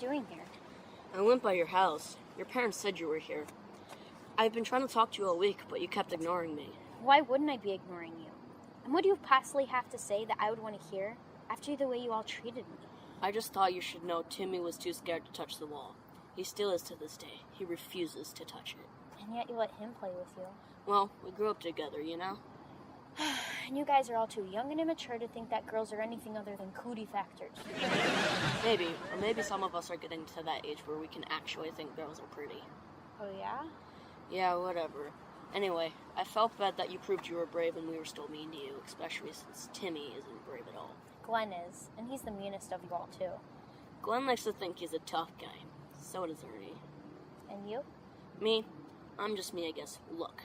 you doing here? I went by your house. Your parents said you were here. I've been trying to talk to you all week, but you kept ignoring me. Why wouldn't I be ignoring you? And what do you possibly have to say that I would want to hear after the way you all treated me? I just thought you should know Timmy was too scared to touch the wall. He still is to this day. He refuses to touch it. And yet you let him play with you. Well, we grew up together, you know? And you guys are all too young and immature to think that girls are anything other than cootie factors. Maybe. Or maybe some of us are getting to that age where we can actually think girls are pretty. Oh, yeah? Yeah, whatever. Anyway, I felt bad that you proved you were brave and we were still mean to you, especially since Timmy isn't brave at all. Glenn is, and he's the meanest of you all, too. Glenn likes to think he's a tough guy. So does Ernie. And you? Me? I'm just me, I guess. Look,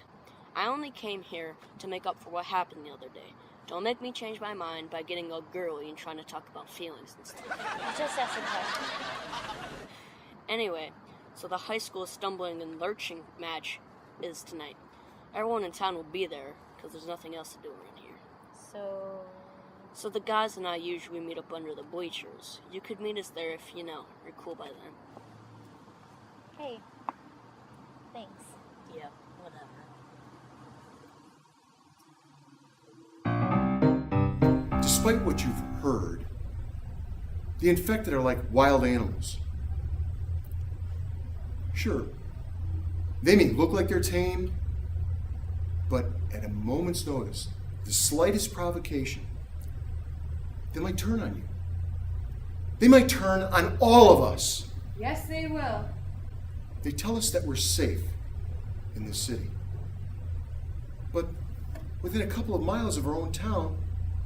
I only came here to make up for what happened the other day. Don't make me change my mind by getting all girly and trying to talk about feelings and stuff. You just asked a question. Anyway, so the high school stumbling and lurching match is tonight. Everyone in town will be there, because there's nothing else to do around here. So the guys and I usually meet up under the bleachers. You could meet us there if, you know, you're cool by then. Hey. Thanks. Yeah, whatever. Despite what you've heard, the infected are like wild animals. Sure, they may look like they're tamed, but at a moment's notice, the slightest provocation, they might turn on you. They might turn on all of us. Yes, they will. They tell us that we're safe in this city. But within a couple of miles of our own town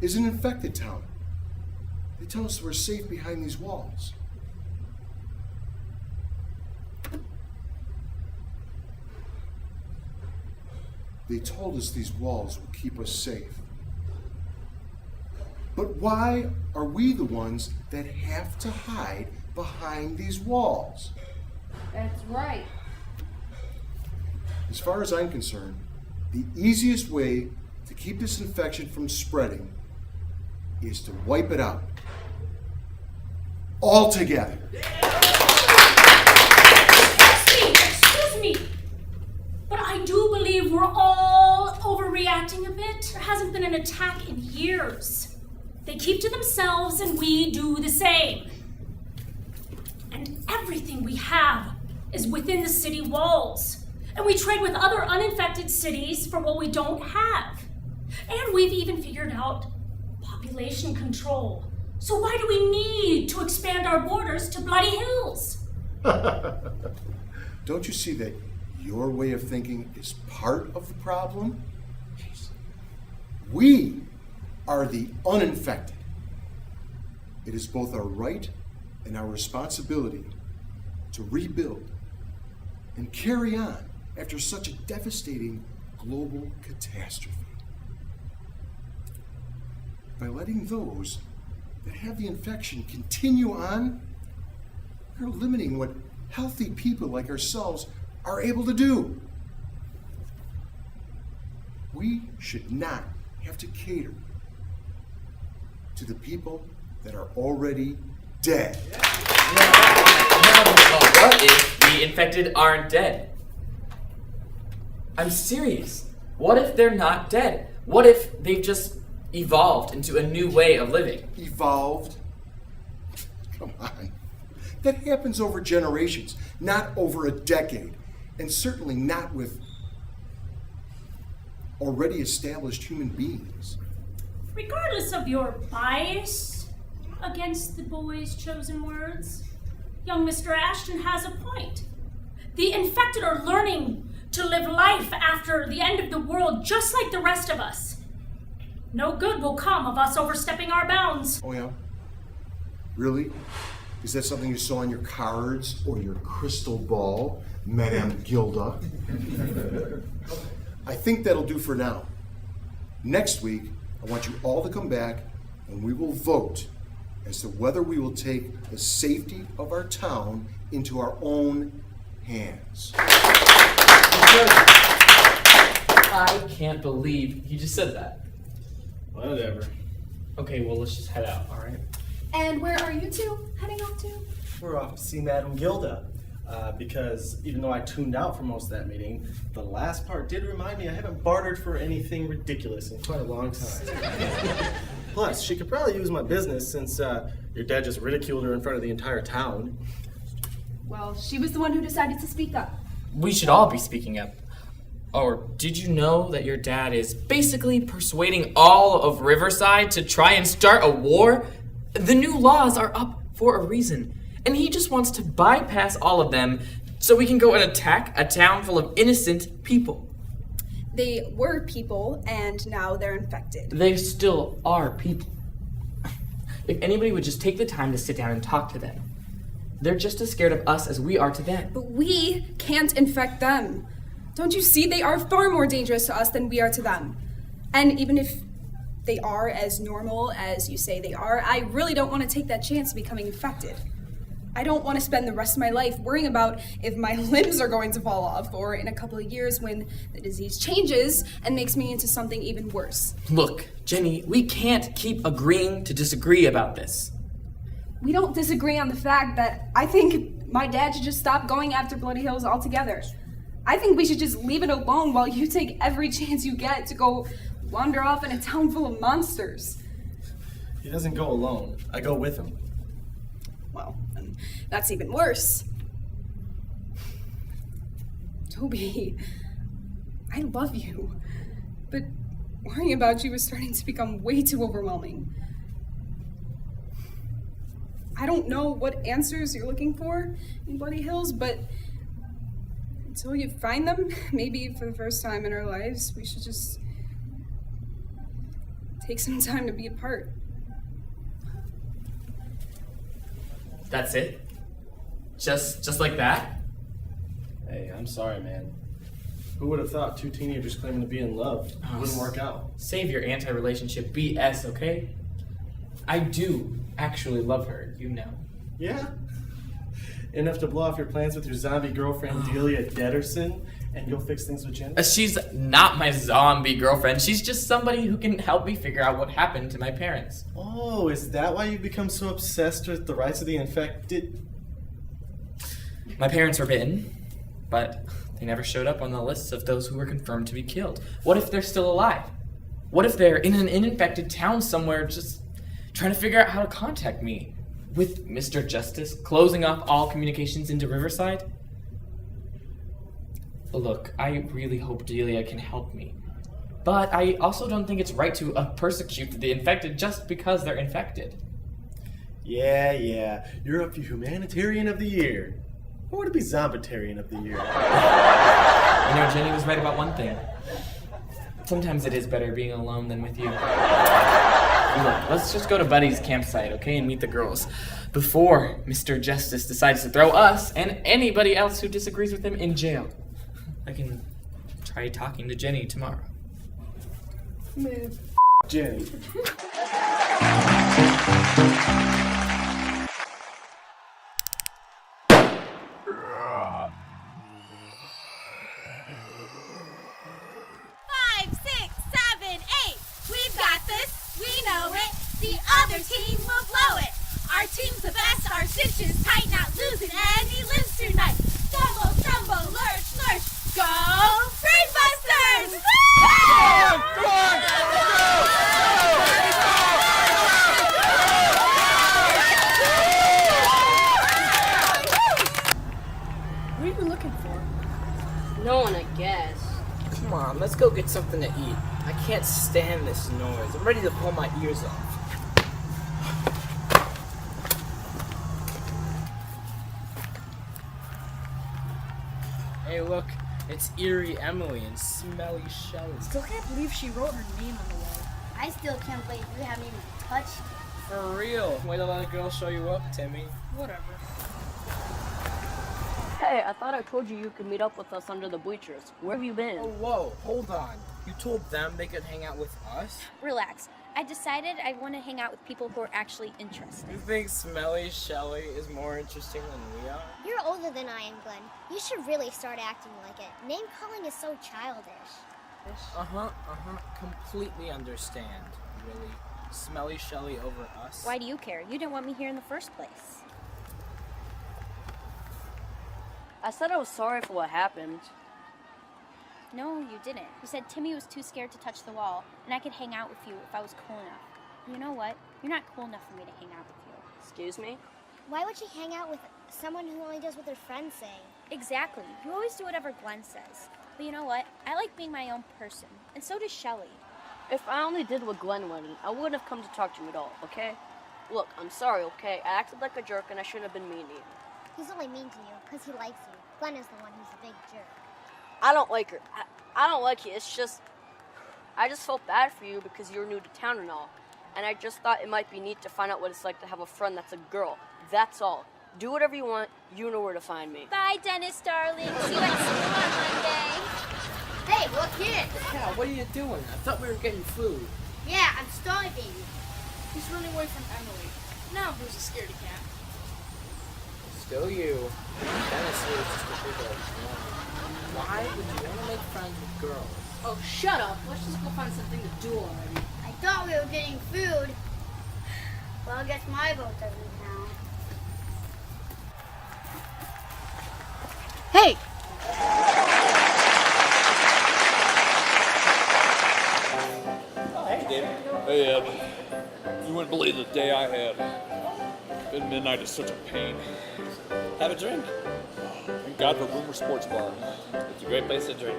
is an infected town. They tell us we're safe behind these walls. They told us these walls will keep us safe. But why are we the ones that have to hide behind these walls? That's right. As far as I'm concerned, the easiest way to keep this infection from spreading is to wipe it out. Altogether. Excuse me. But I do believe we're all overreacting a bit. There hasn't been an attack in years. They keep to themselves and we do the same. And everything we have is within the city walls. And we trade with other uninfected cities for what we don't have. And we've even figured out population control. So why do we need to expand our borders to Bloody Hills? Don't you see that your way of thinking is part of the problem? We are the uninfected. It is both our right and our responsibility to rebuild and carry on after such a devastating global catastrophe. By letting those that have the infection continue on, we're limiting what healthy people like ourselves are able to do. We should not have to cater to the people that are already dead. What if the infected aren't dead? I'm serious. What if they're not dead? What if they've just evolved into a new way of living? Evolved? Come on. That happens over generations, not over a decade, and certainly not with already established human beings. Regardless of your bias against the boy's chosen words, young Mr. Ashton has a point. The infected are learning to live life after the end of the world just like the rest of us. No good will come of us overstepping our bounds. Oh, yeah? Really? Is that something you saw on your cards or your crystal ball, Madame Gilda? I think that'll do for now. Next week, I want you all to come back and we will vote as to whether we will take the safety of our town into our own hands. I can't believe you just said that. Whatever. Okay, well, let's just head out, all right? And where are you two heading off to? We're off to see Madame Gilda. Because even though I tuned out for most of that meeting, the last part did remind me I haven't bartered for anything ridiculous in quite a long time. Plus, she could probably use my business since your dad just ridiculed her in front of the entire town. Well, she was the one who decided to speak up. We should all be speaking up. Or did you know that your dad is basically persuading all of Riverside to try and start a war? The new laws are up for a reason. And he just wants to bypass all of them so we can go and attack a town full of innocent people. They were people, and now they're infected. They still are people. If anybody would just take the time to sit down and talk to them. They're just as scared of us as we are to them. But we can't infect them. Don't you see? They are far more dangerous to us than we are to them. And even if they are as normal as you say they are, I really don't want to take that chance of becoming infected. I don't want to spend the rest of my life worrying about if my limbs are going to fall off, or in a couple of years when the disease changes and makes me into something even worse. Look, Jenny, we can't keep agreeing to disagree about this. We don't disagree on the fact that I think my dad should just stop going after Bloody Hills altogether. I think we should just leave it alone while you take every chance you get to go wander off in a town full of monsters. He doesn't go alone. I go with him. Well, and that's even worse. Toby, I love you, but worrying about you is starting to become way too overwhelming. I don't know what answers you're looking for in Bloody Hills, but until you find them, maybe for the first time in our lives, we should just take some time to be apart. That's it? Just like that? Hey, I'm sorry, man. Who would have thought two teenagers claiming to be in love wouldn't work out? Save your anti-relationship BS, okay? I do actually love her, you know. Yeah? Enough to blow off your plans with your zombie girlfriend Delia Deaderson, and you'll fix things with Jen? She's not my zombie girlfriend. She's just somebody who can help me figure out what happened to my parents. Oh, is that why you've become so obsessed with the rights of the infected? My parents were bitten, but they never showed up on the lists of those who were confirmed to be killed. What if they're still alive? What if they're in an infected town somewhere just trying to figure out how to contact me? With Mr. Justice closing off all communications into Riverside? Look, I really hope Delia can help me. But I also don't think it's right to persecute the infected just because they're infected. Yeah. You're up for Humanitarian of the Year. Or would it be Zombitarian of the Year? You know, Jenny was right about one thing. Sometimes it is better being alone than with you. Look, let's just go to Buddy's campsite, okay, and meet the girls. Before Mr. Justice decides to throw us and anybody else who disagrees with him in jail. I can try talking to Jenny tomorrow. Man, Jenny. Team will blow it. Our team's the best, our stitches tight, not losing any limbs tonight. Stumble, stumble, lurch, lurch, go Frights! Come on! What are you looking for? No one, I guess. Come on, let's go get something to eat. I can't stand this noise. I'm ready to pull my ears off. Hey, look, it's Eerie Emily and Smelly Shelley. Still can't believe she wrote her name on the wall. I still can't believe you haven't even touched me. For real. Way to let a girl show you up, Timmy. Whatever. Hey, I thought I told you you could meet up with us under the bleachers. Where have you been? Oh, whoa, hold on. You told them they could hang out with us? Relax. I decided I want to hang out with people who are actually interested. You think Smelly Shelley is more interesting than we are? You're older than I am, Glenn. You should really start acting like it. Name calling is so childish. Completely understand. Really? Smelly Shelley over us? Why do you care? You didn't want me here in the first place. I said I was sorry for what happened. No, you didn't. You said Timmy was too scared to touch the wall, and I could hang out with you if I was cool enough. You know what? You're not cool enough for me to hang out with you. Excuse me? Why would she hang out with someone who only does what their friends say? Exactly. You always do whatever Glenn says. But you know what? I like being my own person, and so does Shelly. If I only did what Glenn wanted, I wouldn't have come to talk to you at all, okay? Look, I'm sorry, okay? I acted like a jerk and I shouldn't have been mean to you. He's only mean to you because he likes you. Glenn is the one who's a big jerk. I don't like her. I don't like you. It's just, I just felt bad for you because you're new to town and all. And I just thought it might be neat to find out what it's like to have a friend that's a girl. That's all. Do whatever you want. You know where to find me. Bye, Dennis, darling. See you at school on Monday. Hey, look here. Yeah, what are you doing? I thought we were getting food. Yeah, I'm starving. He's running away from Emily. Now who's a scaredy cat? Still you. Dennis here is just a big old one. Why would you want to make friends with girls? Oh, shut up. Let's just go find something to do already. I thought we were getting food. Well, I guess my vote doesn't count. Hey! Oh, hey, David. Hey, Ed. You wouldn't believe the day I had. Been midnight is such a pain. Have a drink. Thank God for Boomer Sports Bar. It's a great place to drink.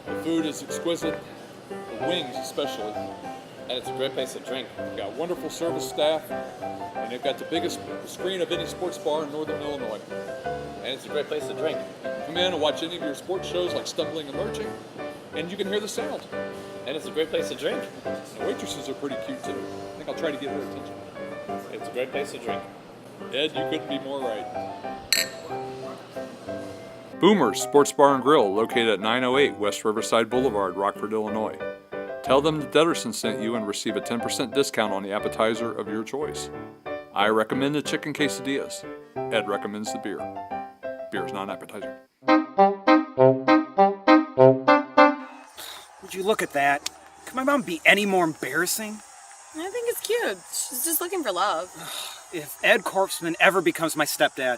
The food is exquisite, the wings especially. And it's a great place to drink. They've got wonderful service staff, and they've got the biggest screen of any sports bar in Northern Illinois. And it's a great place to drink. Come in and watch any of your sports shows like Stumbling and Lurching, and you can hear the sound. And it's a great place to drink. The waitresses are pretty cute too. I think I'll try to get her attention. It's a great place to drink. Ed, you couldn't be more right. Boomer's Sports Bar and Grill, located at 908 West Riverside Boulevard, Rockford, Illinois. Tell them the Deadersons sent you and receive a 10% discount on the appetizer of your choice. I recommend the chicken quesadillas. Ed recommends the beer. Beer is not an appetizer. Would you look at that? Could my mom be any more embarrassing? I think it's cute. She's just looking for love. If Ed Corpsman ever becomes my stepdad...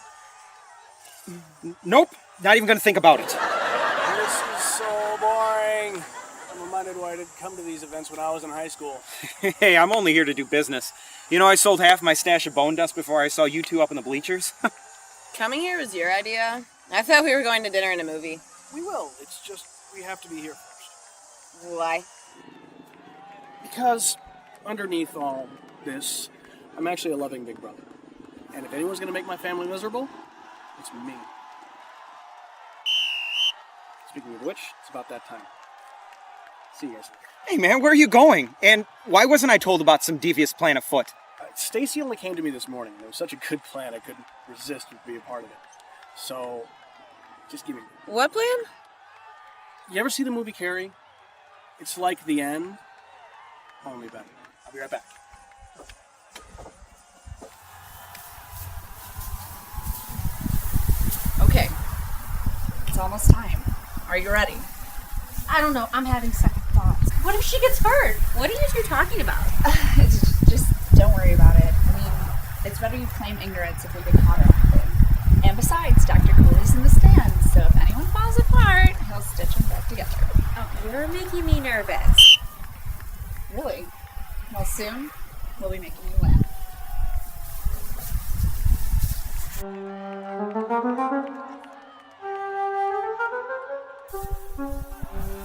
Nope, not even gonna think about it. This is so boring. I'm reminded why I didn't come to these events when I was in high school. Hey, I'm only here to do business. You know, I sold half my stash of bone dust before I saw you two up in the bleachers. Coming here was your idea. I thought we were going to dinner and a movie. We will. It's just we have to be here first. Why? Because underneath all this, I'm actually a loving big brother. And if anyone's going to make my family miserable, it's me. Speaking of which, it's about that time. See you guys. Hey man, where are you going? And why wasn't I told about some devious plan afoot? Stacy only came to me this morning. It was such a good plan, I couldn't resist to be a part of it. So, just give me... What plan? You ever see the movie Carrie? It's like The End, only better. I'll be right back. Okay. It's almost time. Are you ready? I don't know. I'm having second thoughts. What if she gets hurt? What are you two talking about? Just don't worry about it. I mean, it's better you claim ignorance if we get caught or anything. And besides, Dr. Cooley's in the stands, so if anyone falls apart, he'll stitch them back together. Oh, you're making me nervous. Really? Well, soon, we'll be making you laugh.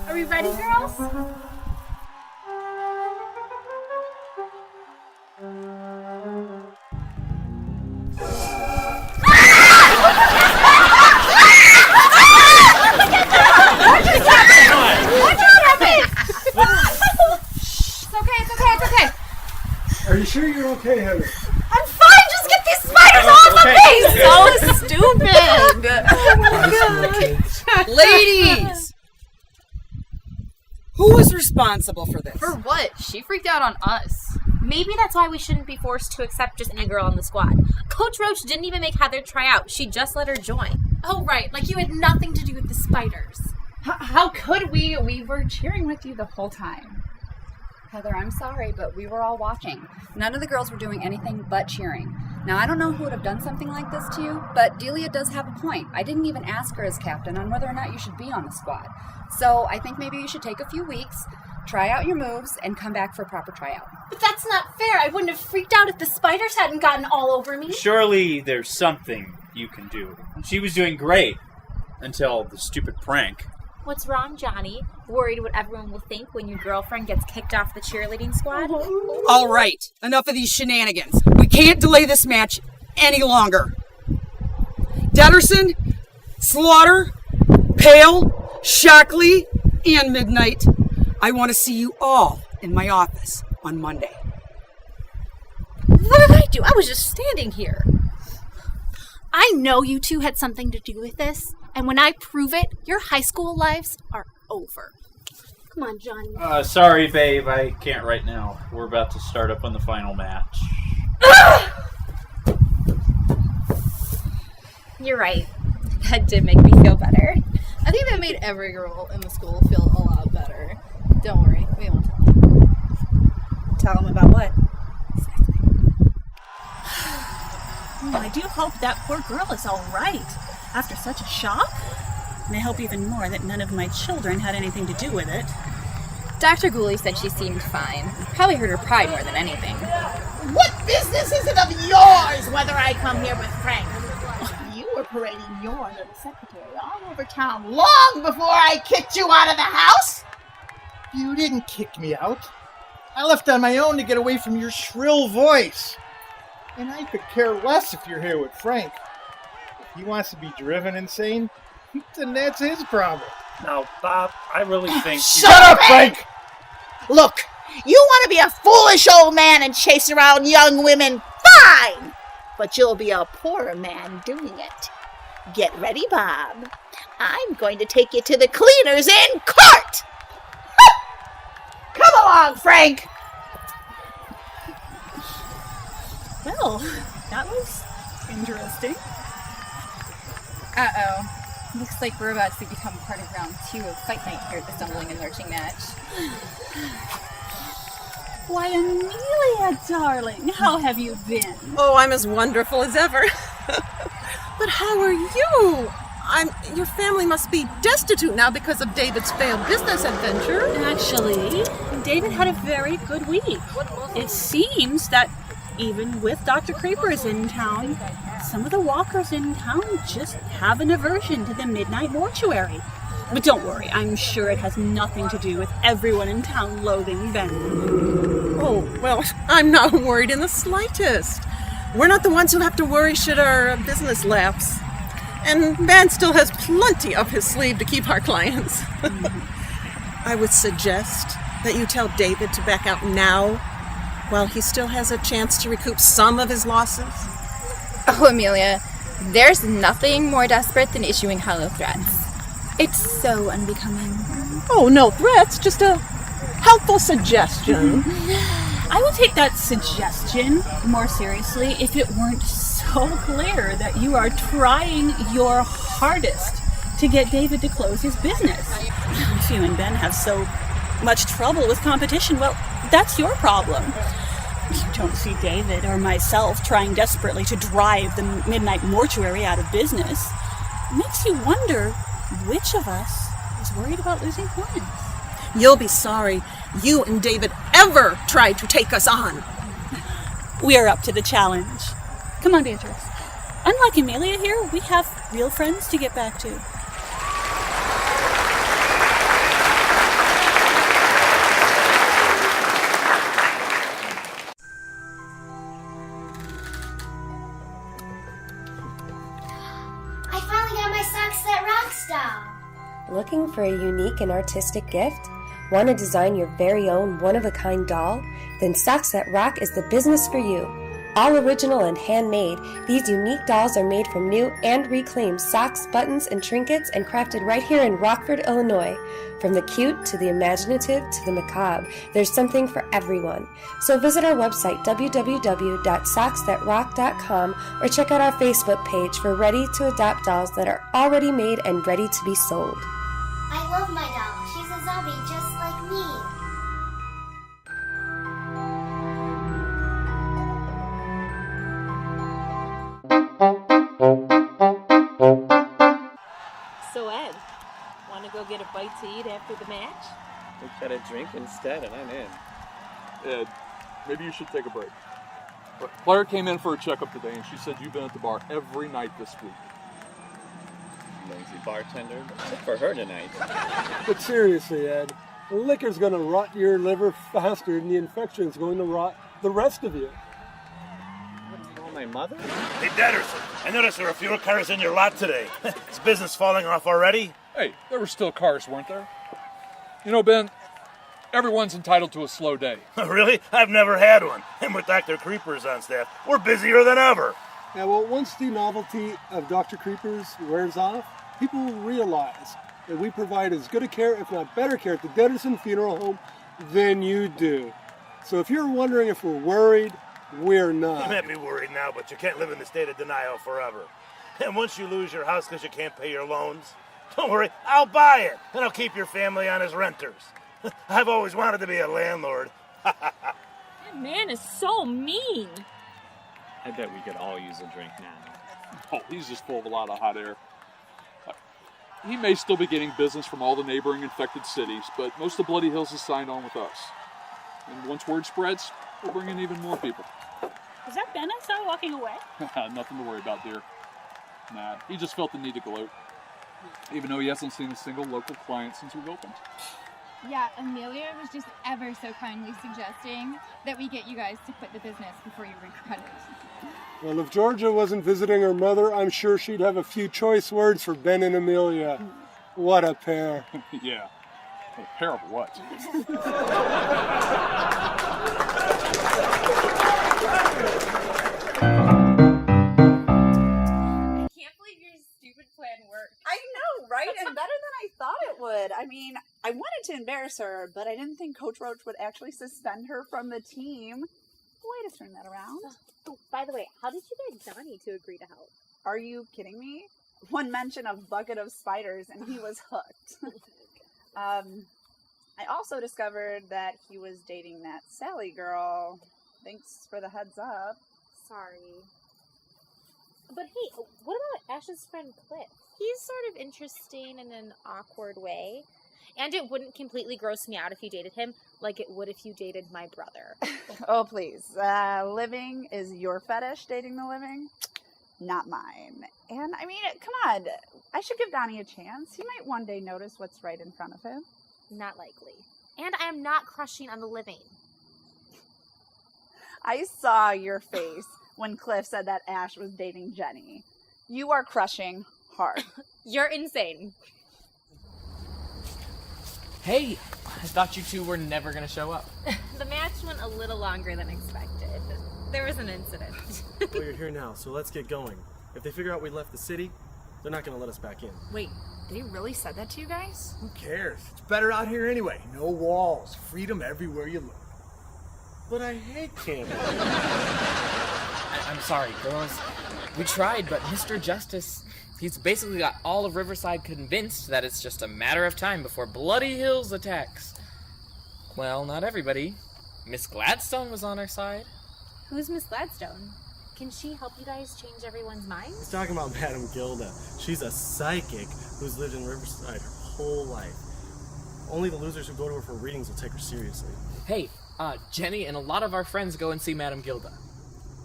Are we ready, girls? It's okay. Are you sure you're okay, Heather? I'm fine. Just get these spiders off my face. So stupid. Oh my god. Ladies! Who is responsible for this? For what? She freaked out on us. Maybe that's why we shouldn't be forced to accept just any girl on the squad. Coach Roach didn't even make Heather try out. She just let her join. Oh, right. Like you had nothing to do with the spiders. How could we? We were cheering with you the whole time. Heather, I'm sorry, but we were all watching. None of the girls were doing anything but cheering. Now, I don't know who would have done something like this to you, but Delia does have a point. I didn't even ask her as captain on whether or not you should be on the squad. So I think maybe you should take a few weeks, try out your moves, and come back for a proper tryout. But that's not fair. I wouldn't have freaked out if the spiders hadn't gotten all over me. Surely there's something you can do. She was doing great until the stupid prank. What's wrong, Johnny? Worried what everyone will think when your girlfriend gets kicked off the cheerleading squad? All right, enough of these shenanigans. We can't delay this match any longer. Deaderson, Slaughter, Pale, Shockley, and Midnight. I want to see you all in my office on Monday. What did I do? I was just standing here. I know you two had something to do with this, and when I prove it, your high school lives are over. Come on, Johnny. Sorry, babe, I can't right now. We're about to start up on the final match. You're right. That did make me feel better. I think that made every girl in the school feel a lot better. Don't worry, we won't tell them. Tell them about what? I do hope that poor girl is all right after such a shock. And I hope even more that none of my children had anything to do with it. Dr. Gooley said she seemed fine. Probably hurt her pride more than anything. What business is it of yours whether I come here with Frank? You were parading your little secretary all over town long before I kicked you out of the house. You didn't kick me out. I left on my own to get away from your shrill voice. And I could care less if you're here with Frank. If he wants to be driven insane, then that's his problem. Now, Bob, I really think... Shut up, Frank! Look, you want to be a foolish old man and chase around young women? Fine! But you'll be a poorer man doing it. Get ready, Bob. I'm going to take you to the cleaners in court! Come along, Frank! Well, that was interesting. Uh-oh. Looks like we're about to become part of round 2 of Fight Night here at the Stumbling and Lurching match. Why, Amelia, darling, how have you been? Oh, I'm as wonderful as ever. But how are you? Your family must be destitute now because of David's failed business adventure. Actually, David had a very good week. It seems that even with Dr. Creepers in town, some of the walkers in town just have an aversion to the midnight mortuary. But don't worry, I'm sure it has nothing to do with everyone in town loathing Ben. Oh, well, I'm not worried in the slightest. We're not the ones who have to worry should our business lapse. And Ben still has plenty up his sleeve to keep our clients. I would suggest that you tell David to back out now while he still has a chance to recoup some of his losses. Oh, Amelia, there's nothing more desperate than issuing hollow threats. It's so unbecoming. Oh, no threats, just a helpful suggestion. I would take that suggestion more seriously if it weren't so clear that you are trying your hardest to get David to close his business. If you and Ben have so much trouble with competition, well, that's your problem. You don't see David or myself trying desperately to drive the midnight mortuary out of business. It makes you wonder which of us is worried about losing clients. You'll be sorry you and David ever tried to take us on. We are up to the challenge. Come on, Beatrice. Unlike Amelia here, we have real friends to get back to. I finally got my Socks That Rock style. Looking for a unique and artistic gift? Want to design your very own one-of-a-kind doll? Then Socks That Rock is the business for you. All original and handmade, these unique dolls are made from new and reclaimed socks, buttons, and trinkets and crafted right here in Rockford, Illinois. From the cute to the imaginative to the macabre, there's something for everyone. So visit our website, www.socksthatrock.com, or check out our Facebook page for ready-to-adopt dolls that are already made and ready to be sold. I love my doll. She's a zombie just like me. bite to eat after the match? We got a drink instead, and I'm in. Ed, maybe you should take a break. Claire came in for a checkup today, and she said you've been at the bar every night this week. Lazy bartender. Good for her tonight. But seriously, Ed, the liquor's going to rot your liver faster than the infection's going to rot the rest of you. My mother? Hey, Deadersons, I noticed there were fewer cars in your lot today. Is business falling off already? Hey, there were still cars, weren't there? You know, Ben, everyone's entitled to a slow day. Really? I've never had one. And with Dr. Creepers on staff, we're busier than ever. Yeah, well, once the novelty of Dr. Creepers wears off, people will realize that we provide as good a care, if not better care, at the Deaderson Funeral Home than you do. So if you're wondering if we're worried, we're not. You may be worried now, but you can't live in the state of denial forever. And once you lose your house because you can't pay your loans, don't worry, I'll buy it, and I'll keep your family on as renters. I've always wanted to be a landlord. That man is so mean. I bet we could all use a drink now. Oh, he's just full of a lot of hot air. He may still be getting business from all the neighboring infected cities, but most of Bloody Hills has signed on with us. And once word spreads, we'll bring in even more people. Is that Ben I saw walking away? Nothing to worry about, dear. Nah, he just felt the need to gloat. Even though he hasn't seen a single local client since we've opened. Yeah, Amelia was just ever so kindly suggesting that we get you guys to quit the business before you regret it. Well, if Georgia wasn't visiting her mother, I'm sure she'd have a few choice words for Ben and Amelia. What a pair. Yeah. A pair of what? I know, right? And better than I thought it would. I mean, I wanted to embarrass her, but I didn't think Coach Roach would actually suspend her from the team. Way to turn that around. Oh, by the way, how did you get Donnie to agree to help? Are you kidding me? One mention of bucket of spiders and he was hooked. I also discovered that he was dating that Sally girl. Thanks for the heads up. Sorry. But hey, what about Ash's friend Cliff? He's sort of interesting in an awkward way. And it wouldn't completely gross me out if you dated him, like it would if you dated my brother. Oh, please. Living is your fetish, dating the living? Not mine. And, I mean, come on. I should give Donnie a chance. He might one day notice what's right in front of him. Not likely. And I am not crushing on the living. I saw your face when Cliff said that Ash was dating Jenny. You are crushing hard. You're insane. Hey, I thought you two were never going to show up. The match went a little longer than expected. There was an incident. Well, you're here now, so let's get going. If they figure out we left the city, they're not going to let us back in. Wait, they really said that to you guys? Who cares? It's better out here anyway. No walls. Freedom everywhere you look. But I hate camping. I'm sorry, girls. We tried, but Mr. Justice, he's basically got all of Riverside convinced that it's just a matter of time before Bloody Hills attacks. Well, not everybody. Miss Gladstone was on our side. Who's Miss Gladstone? Can she help you guys change everyone's minds? He's talking about Madame Gilda. She's a psychic who's lived in Riverside her whole life. Only the losers who go to her for readings will take her seriously. Hey, Jenny and a lot of our friends go and see Madame Gilda.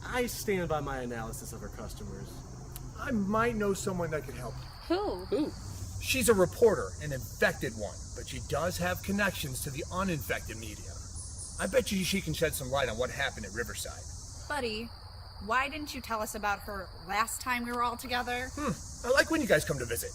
I stand by my analysis of her customers. I might know someone that could help. Who? She's a reporter, an infected one, but she does have connections to the uninfected media. I bet you she can shed some light on what happened at Riverside. Buddy, why didn't you tell us about her last time we were all together? I like when you guys come to visit.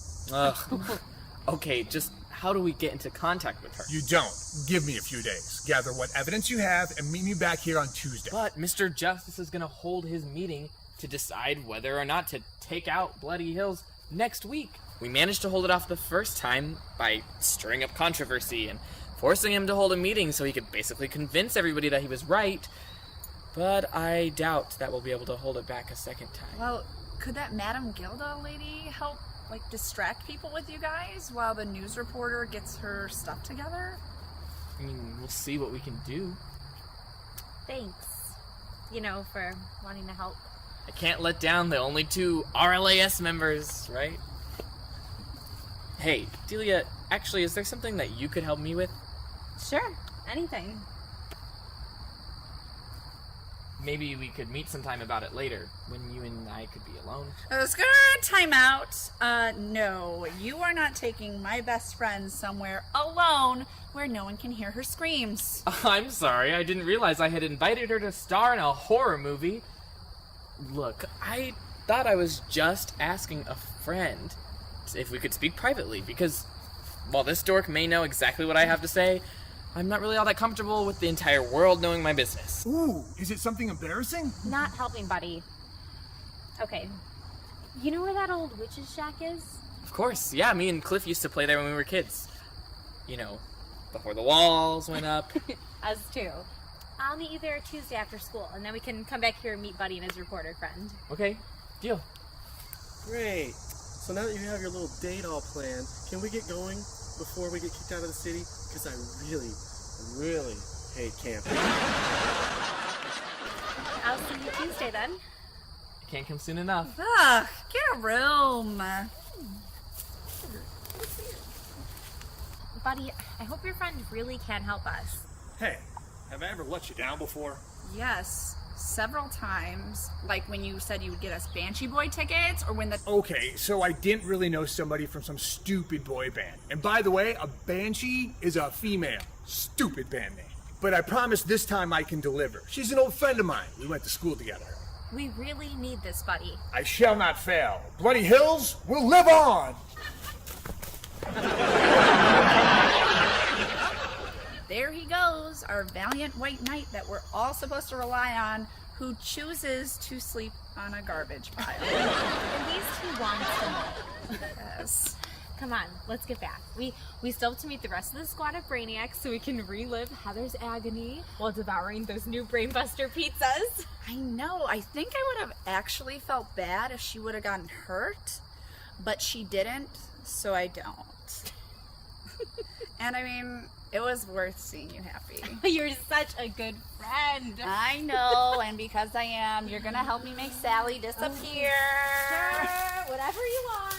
Okay, just how do we get into contact with her? You don't. Give me a few days. Gather what evidence you have and meet me back here on Tuesday. But Mr. Justice is going to hold his meeting to decide whether or not to take out Bloody Hills next week. We managed to hold it off the first time by stirring up controversy and forcing him to hold a meeting so he could basically convince everybody that he was right. But I doubt that we'll be able to hold it back a second time. Well, could that Madame Gilda lady help, distract people with you guys while the news reporter gets her stuff together? I mean, we'll see what we can do. Thanks. For wanting to help. I can't let down the only two RLAS members, right? Hey, Delia, actually, is there something that you could help me with? Sure, anything. Maybe we could meet sometime about it later, when you and I could be alone. Skirt, time out. No, you are not taking my best friend somewhere alone where no one can hear her screams. I'm sorry, I didn't realize I had invited her to star in a horror movie. Look, I thought I was just asking a friend if we could speak privately, because while this dork may know exactly what I have to say, I'm not really all that comfortable with the entire world knowing my business. Ooh, is it something embarrassing? Not helping, buddy. Okay. You know where that old witch's shack is? Of course, yeah, me and Cliff used to play there when we were kids. You know, before the walls went up. Us too. I'll meet you there Tuesday after school, and then we can come back here and meet Buddy and his reporter friend. Okay, deal. Great. So now that you have your little date all planned, can we get going before we get kicked out of the city? Because I really hate camping. I'll see you Tuesday then. Can't come soon enough. Ugh, get a room. Buddy, I hope your friend really can help us. Hey, have I ever let you down before? Yes, several times. Like when you said you would get us Banshee Boy tickets, or when the... Okay, so I didn't really know somebody from some stupid boy band. And by the way, a Banshee is a female. Stupid band name. But I promise this time I can deliver. She's an old friend of mine. We went to school together. We really need this, Buddy. I shall not fail. Bloody Hills will live on! There he goes, our valiant white knight that we're all supposed to rely on, who chooses to sleep on a garbage pile. At least he wants to know. Yes. Come on, let's get back. We still have to meet the rest of the squad of Brainiacs so we can relive Heather's agony while devouring those new Brainbuster pizzas. I know. I think I would have actually felt bad if she would have gotten hurt, but she didn't, so I don't. And I mean, it was worth seeing you happy. You're such a good friend. I know, and because I am, you're gonna help me make Sally disappear. Sure, whatever you want.